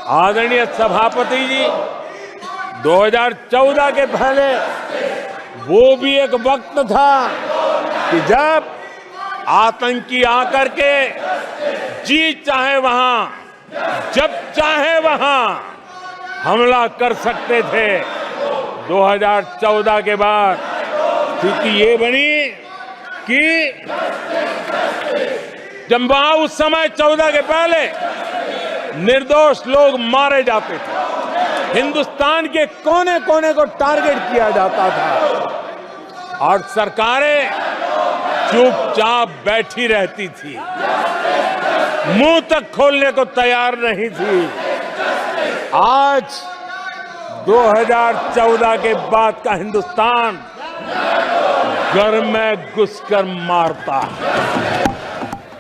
आदरणीय सभापति जी, 2014 के पहले वो भी एक वक्त था कि जब आतंकी आकर के जी चाहे वहां, जब चाहे वहां हमला कर सकते थे। 2014 के बाद स्थिति ये बनी कि जब वहां उस समय 14 के पहले निर्दोष लोग मारे जाते थे, हिंदुस्तान के कोने कोने को टारगेट किया जाता था और सरकारें चुपचाप बैठी रहती थी, मुंह तक खोलने को तैयार नहीं थी। आज 2014 के बाद का हिंदुस्तान घर में घुसकर मारता है।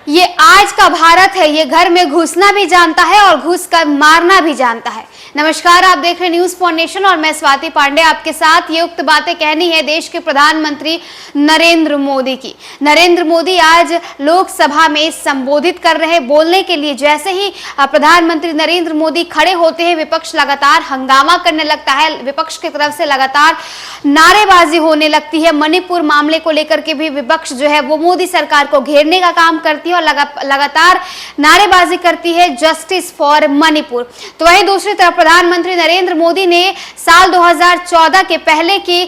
ये आज का भारत है, ये घर में घुसना भी जानता है और घुसकर मारना भी जानता है। नमस्कार, आप देख रहे हैं न्यूज फॉर नेशन और मैं स्वाति पांडे आपके साथ। ये उक्त बातें कहनी है देश के प्रधानमंत्री नरेंद्र मोदी की। नरेंद्र मोदी आज लोकसभा में संबोधित कर रहे, बोलने के लिए जैसे ही प्रधानमंत्री नरेंद्र मोदी खड़े होते हैं, विपक्ष लगातार हंगामा करने लगता है, विपक्ष की तरफ से लगातार नारेबाजी होने लगती है। मणिपुर मामले को लेकर के भी विपक्ष जो है वो मोदी सरकार को घेरने का काम करती है और लगातार नारेबाजी करती है, जस्टिस फॉर मणिपुर। तो वहीं दूसरी तरफ प्रधानमंत्री नरेंद्र मोदी ने साल 2014 के पहले की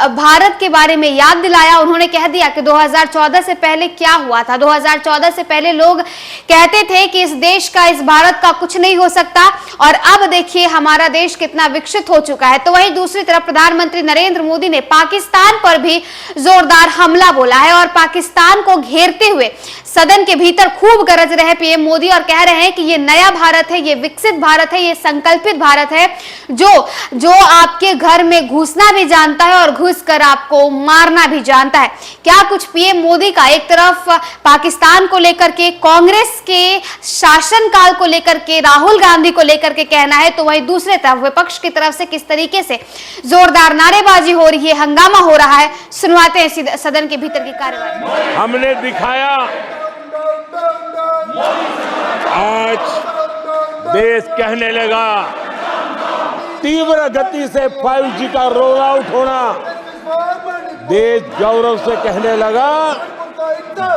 भारत के बारे में याद दिलाया। उन्होंने कह दिया कि 2014 से पहले क्या हुआ था। 2014 से पहले लोग कहते थे कि इस देश का, इस भारत का कुछ नहीं हो सकता और अब देखिए हमारा देश कितना विकसित हो चुका है। तो वहीं दूसरी तरफ प्रधानमंत्री नरेंद्र मोदी ने पाकिस्तान पर भी जोरदार हमला बोला है और पाकिस्तान को घेरते हुए सदन के भीतर खूब गरज रहे पीएम मोदी और कह रहे हैं कि ये नया भारत है, ये विकसित भारत है, ये संकल्पित भारत है जो आपके घर में घुसना भी जानता है और घुसकर आपको मारना भी जानता है। क्या कुछ पीएम मोदी का एक तरफ पाकिस्तान को लेकर के, कांग्रेस के शासनकाल को लेकर के, राहुल गांधी को लेकर के कहना है, तो वहीं दूसरे तरफ विपक्ष की तरफ से किस तरीके से जोरदार नारेबाजी हो रही है, हंगामा हो रहा है। सुनवाते हैं सदन के भीतर की कार्यवाही। हमने दिखाया आज देश कहने लगा, तीव्र गति से 5G का रोल आउट होना, देश गौरव से कहने लगा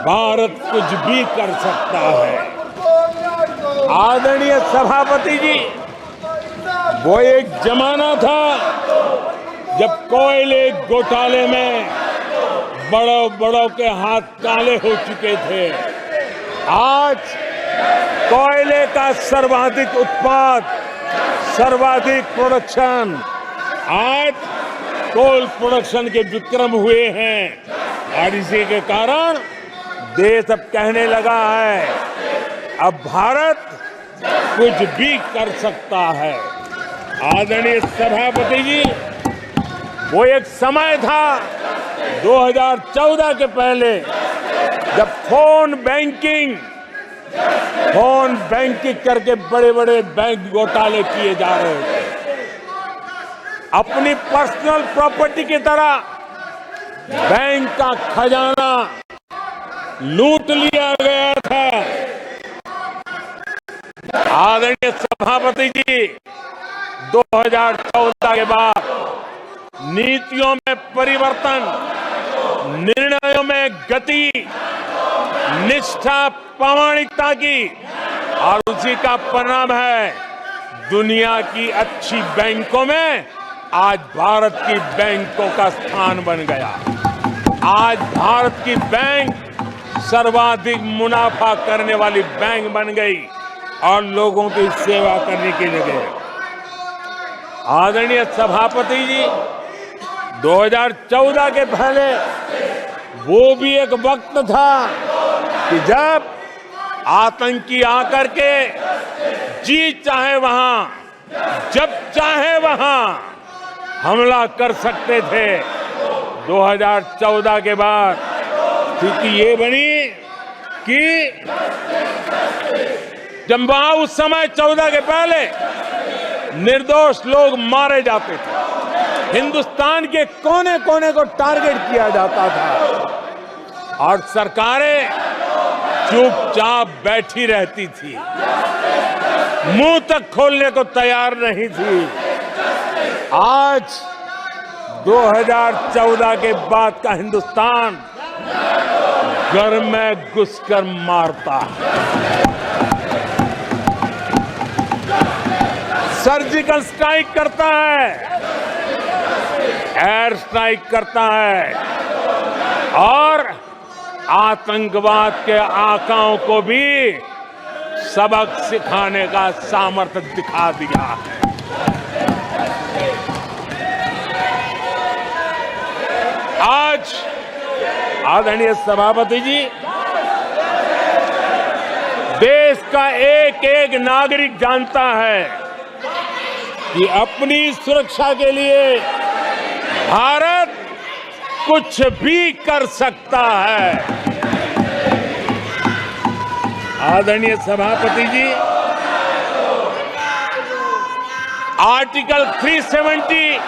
भारत कुछ भी कर सकता है। आदरणीय सभापति जी, वो एक जमाना था जब कोयले घोटाले में बड़ों के हाथ काले हो चुके थे। आज कोयले का सर्वाधिक उत्पाद, सर्वाधिक प्रोडक्शन, आज कोल प्रोडक्शन के विक्रम हुए हैं और इसी के कारण देश अब कहने लगा है अब भारत कुछ भी कर सकता है। आदरणीय सभापति जी, वो एक समय था 2014 के पहले जब फोन बैंकिंग करके बड़े बड़े बैंक घोटाले किए जा रहे थे। अपनी पर्सनल प्रॉपर्टी की तरह बैंक का खजाना लूट लिया गया था। आदरणीय सभापति जी, 2014 के बाद नीतियों में परिवर्तन, निर्णयों में गति, निष्ठा, प्रामाणिकता की और उसी का परिणाम है दुनिया की अच्छी बैंकों में आज भारत की बैंकों का स्थान बन गया। आज भारत की बैंक सर्वाधिक मुनाफा करने वाली बैंक बन गई और लोगों की सेवा करने के लिए। आदरणीय सभापति जी, 2014 के पहले वो भी एक वक्त था कि जब आतंकी आकर के जी चाहे वहां, जब चाहे वहां हमला कर सकते थे। 2014 के बाद स्थिति ये बनी कि जब वहां उस समय 14 के पहले निर्दोष लोग मारे जाते थे, हिंदुस्तान के कोने कोने को टारगेट किया जाता था और सरकारें चुपचाप बैठी रहती थी, मुंह तक खोलने को तैयार नहीं थी। आज 2014 के बाद का हिंदुस्तान घर में घुसकर मारता है, सर्जिकल स्ट्राइक करता है, एयर स्ट्राइक करता है और आतंकवाद के आकाओं को भी सबक सिखाने का सामर्थ्य दिखा दिया है। आज आदरणीय सभापति जी, देश का एक एक नागरिक जानता है कि अपनी सुरक्षा के लिए भारत कुछ भी कर सकता है। आदरणीय सभापति जी, आर्टिकल 370